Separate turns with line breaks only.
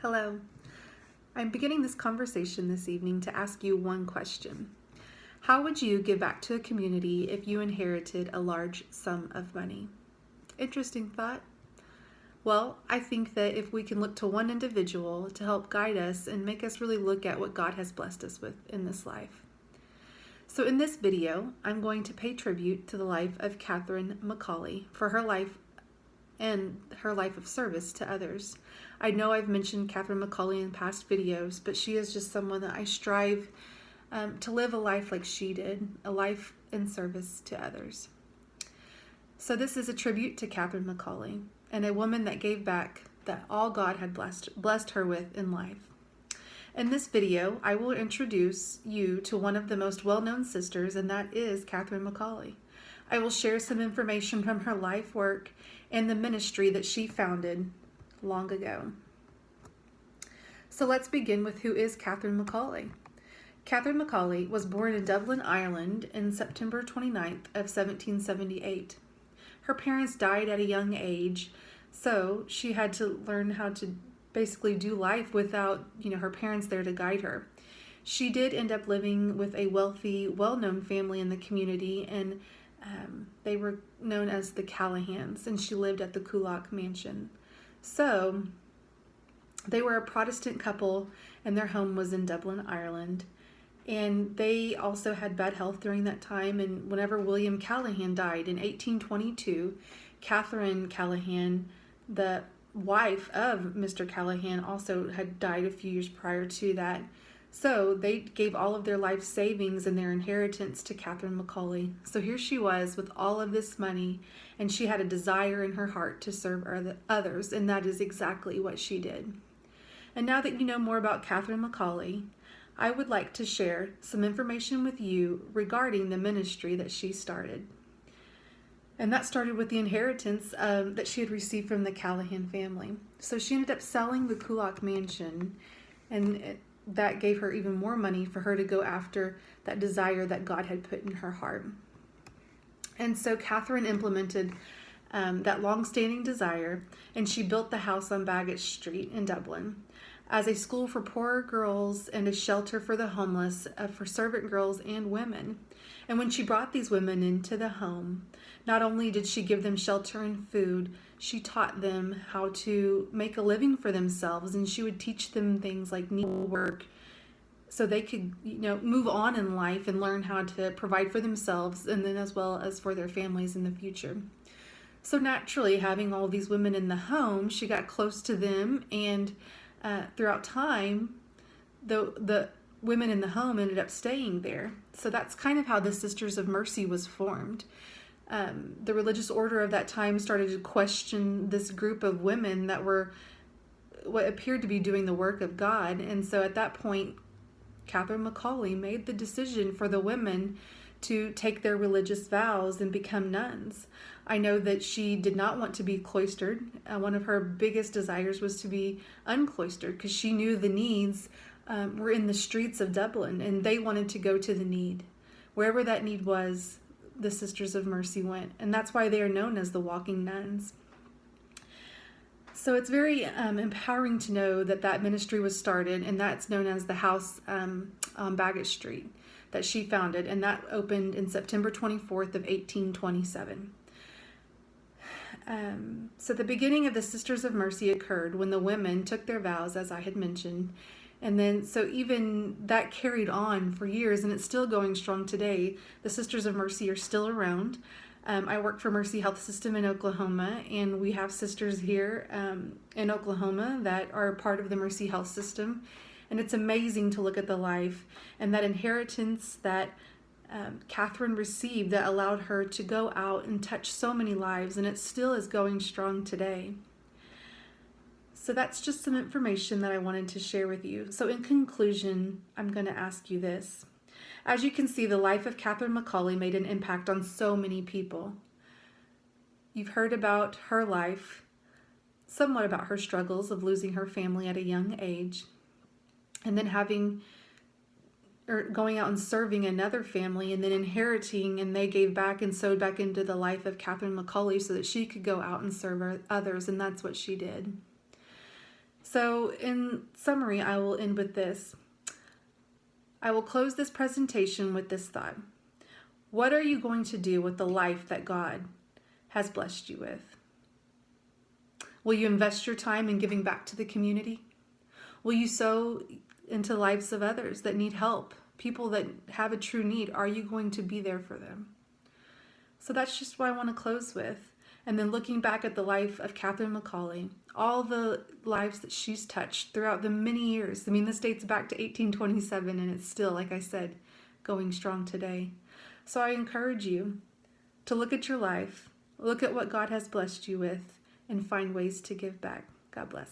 Hello. I'm beginning this conversation this evening to ask you one question. How would you give back to a community if you inherited a large sum of money? Interesting thought. Well, I think that if we can look to one individual to help guide us and make us really look at what God has blessed us with in this life. So in this video, I'm going to pay tribute to the life of Catherine McAuley for her life and her life of service to others. I know I've mentioned Catherine McAuley in past videos, but she is just someone that I strive to live a life like she did, a life in service to others. So this is a tribute to Catherine McAuley, and a woman that gave back that all God had blessed her with in life. In this video, I will introduce you to one of the most well-known sisters, and that is Catherine McAuley. I will share some information from her life work and the ministry that she founded long ago. So let's begin with who is Catherine McAuley. Catherine McAuley was born in Dublin, Ireland in September 29th of 1778. Her parents died at a young age, so she had to learn how to basically do life without, her parents there to guide her. She did end up living with a wealthy, well-known family in the community, and they were known as the Callahans, and she lived at the Coolock Mansion. So they were a Protestant couple, and their home was in Dublin, Ireland. And they also had bad health during that time, and whenever William Callahan died in 1822, Catherine Callahan, the wife of Mr. Callahan, also had died a few years prior to that. So they gave all of their life savings and their inheritance to Catherine McAuley. So here she was with all of this money, and she had a desire in her heart to serve others, and that is exactly what she did. And now that you know more about Catherine McAuley, I would like to share some information with you regarding the ministry that she started. And that started with the inheritance that she had received from the Callahan family. So she ended up selling the Coolock Mansion, and that gave her even more money for her to go after that desire that God had put in her heart. And so Catherine implemented that long-standing desire, and she built the house on Bagot Street in Dublin as a school for poor girls and a shelter for the homeless, for servant girls and women. And when she brought these women into the home, not only did she give them shelter and food, she taught them how to make a living for themselves, and she would teach them things like needlework so they could, move on in life and learn how to provide for themselves and then as well as for their families in the future. So naturally, having all these women in the home, she got close to them, and throughout time, the women in the home ended up staying there. So that's kind of how the Sisters of Mercy was formed. The religious order of that time started to question this group of women that were what appeared to be doing the work of God. And so at that point, Catherine McAuley made the decision for the women to take their religious vows and become nuns. I know that she did not want to be cloistered. One of her biggest desires was to be uncloistered because she knew the needs were in the streets of Dublin, and they wanted to go to the need. Wherever that need was, the Sisters of Mercy went, and that's why they are known as the walking nuns. So it's very empowering to know that that ministry was started, and that's known as the house on Bagot Street that she founded, and that opened in September 24th of 1827. So the beginning of the Sisters of Mercy occurred when the women took their vows, as I had mentioned, and then so even that carried on for years, and it's still going strong today. The Sisters of Mercy are still around. I work for Mercy Health System in Oklahoma, and we have sisters here in Oklahoma that are part of the Mercy Health System. And it's amazing to look at the life and that inheritance that Catherine received that allowed her to go out and touch so many lives, and it still is going strong today. So that's just some information that I wanted to share with you. So in conclusion, I'm going to ask you this. As you can see, the life of Catherine McAuley made an impact on so many people. You've heard about her life, somewhat about her struggles of losing her family at a young age, and then going out and serving another family, and then inheriting, and they gave back and sowed back into the life of Catherine McAuley so that she could go out and serve others, and that's what she did. So So in summary, I will end with this. I will close this presentation with this thought. What are you going to do with the life that God has blessed you with? Will you invest your time in giving back to the community? Will you sow into lives of others that need help? People that have a true need, are you going to be there for them? So that's just what I want to close with. And then looking back at the life of Catherine McAuley, all the lives that she's touched throughout the many years. I mean, this dates back to 1827 and it's still, like I said, going strong today. So I encourage you to look at your life, look at what God has blessed you with, and find ways to give back. God bless.